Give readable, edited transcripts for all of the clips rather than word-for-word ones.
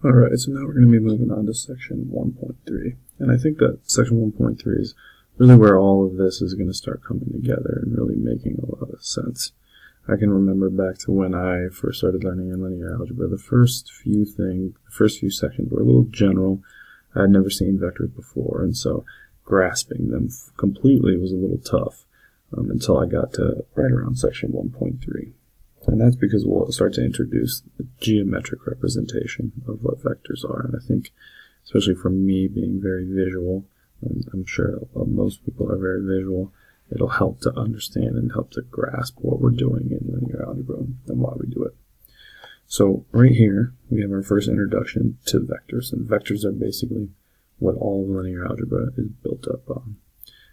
Alright, so now we're going to be moving on to section 1.3. And I think that section 1.3 is really where all of this is going to start coming together and really making a lot of sense. I can remember back to when I first started learning in linear algebra, the first few sections were a little general. I had never seen vectors before, and so grasping them completely was a little tough until I got to right around section 1.3. And that's because we'll start to introduce the geometric representation of what vectors are. And I think, especially for me being very visual, and I'm sure most people are very visual, it'll help to understand and help to grasp what we're doing in linear algebra and why we do it. So right here, we have our first introduction to vectors. And vectors are basically what all of linear algebra is built up on.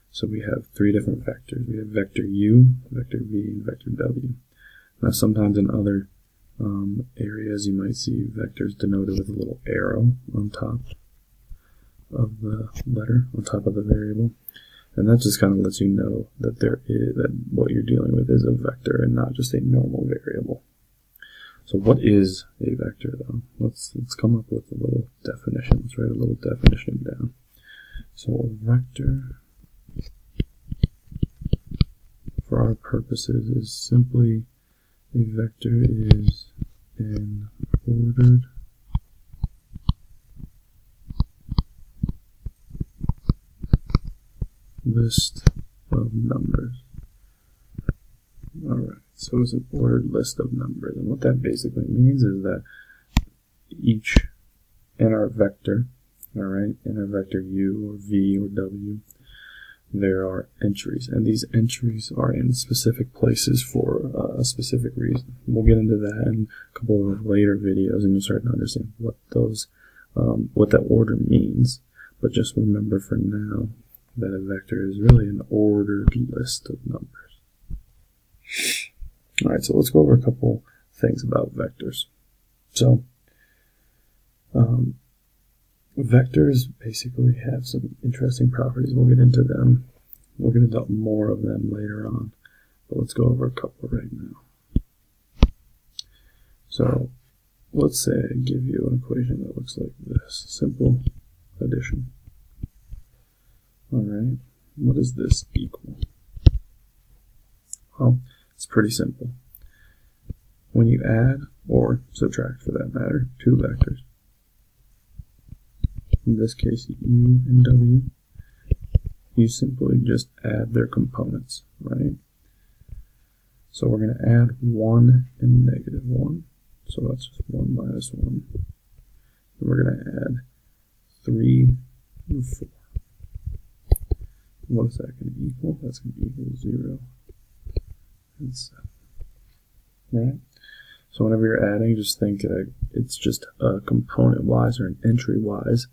So we have three different vectors. We have vector u, vector v, and vector w. Now sometimes in other areas you might see vectors denoted with a little arrow on top of the letter, on top of the variable. And that just kind of lets you know that that what you're dealing with is a vector and not just a normal variable. So what is a vector though? Let's come up with a little definition. Let's write a little definition down. So a vector, for our purposes, is simply a vector is an ordered list of numbers. Alright, so it's an ordered list of numbers. And what that basically means is that each in our vector, alright, in our vector u or v or w, there are entries, and these entries are in specific places for a specific reason. We'll get into that in a couple of later videos, and you'll start to understand what that order means. But just remember for now that a vector is really an ordered list of numbers. All right, so let's go over a couple things about vectors. So, vectors basically have some interesting properties. We'll get into them. We'll get into more of them later on. But let's go over a couple right now. So let's say I give you an equation that looks like this. Simple addition. Alright, what does this equal? Well, it's pretty simple. When you add, or subtract for that matter, two vectors, in this case u and w, you simply just add their components, right? So we're going to add 1 and negative 1, so that's just 1 minus 1. And we're going to add 3 and 4. What is that going to equal? That's going to equal 0 and 7. Right? So whenever you're adding, just think it's just a component-wise or an entry-wise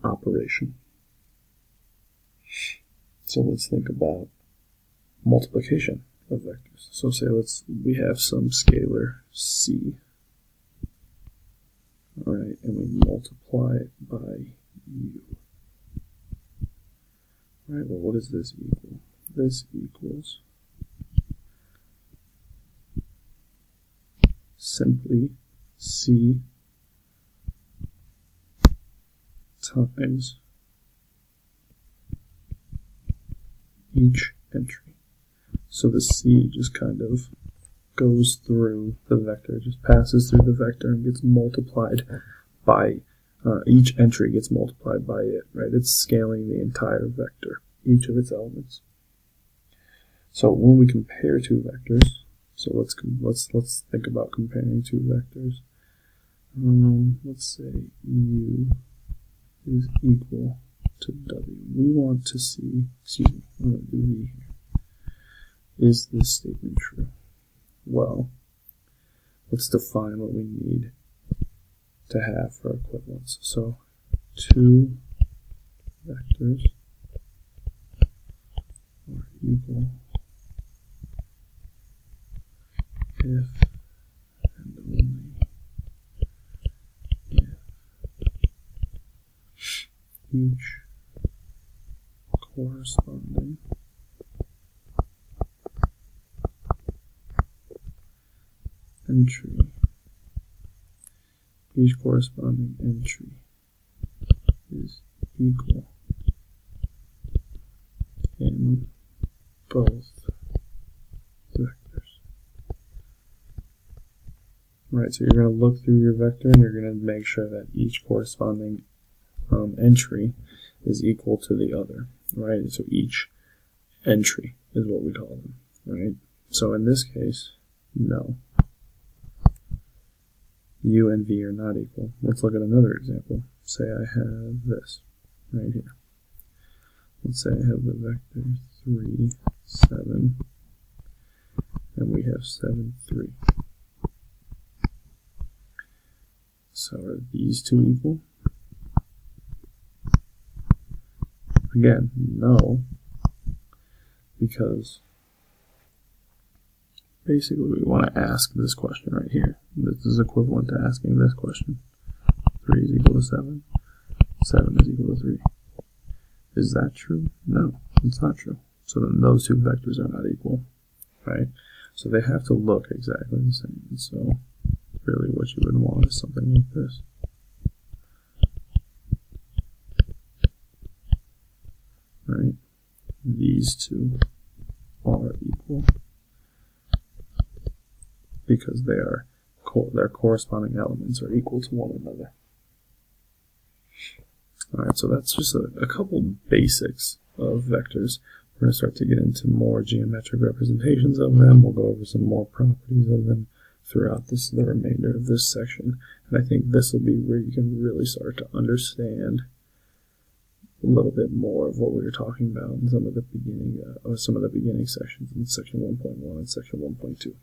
operation. So let's think about multiplication of vectors. So say we have some scalar c, alright, and we multiply it by u. Alright, well what does this equal? This equals simply c times each entry. So the c just kind of goes through the vector, just passes through the vector and gets multiplied by, each entry gets multiplied by it, right? It's scaling the entire vector, each of its elements. So when we compare two vectors, so let's think about comparing two vectors. Let's say u is equal to w. We want to see, I'm going to do v here. Is this statement true? Well, let's define what we need to have for equivalence. So, two vectors are equal if and only if each corresponding entry each corresponding entry is equal in both vectors. Right, so you're going to look through your vector and you're going to make sure that each corresponding entry is equal to the other, right? So each entry is what we call them, right? So in this case, no. U and V are not equal. Let's look at another example. Say I have this right here. Let's say I have the vector 3, 7, and we have 7, 3. So are these two equal? Again, no, because basically we want to ask this question right here. This is equivalent to asking this question. 3 is equal to 7. 7 is equal to 3. Is that true? No, it's not true. So then those two vectors are not equal, right? So they have to look exactly the same. So really what you would want is something like this. Right? These two are equal because their corresponding elements are equal to one another. Alright, so that's just a couple basics of vectors. We're going to start to get into more geometric representations of them. We'll go over some more properties of them throughout the remainder of this section. And I think this will be where you can really start to understand a little bit more of what we were talking about in some of the beginning sections in section 1.1 and section 1.2.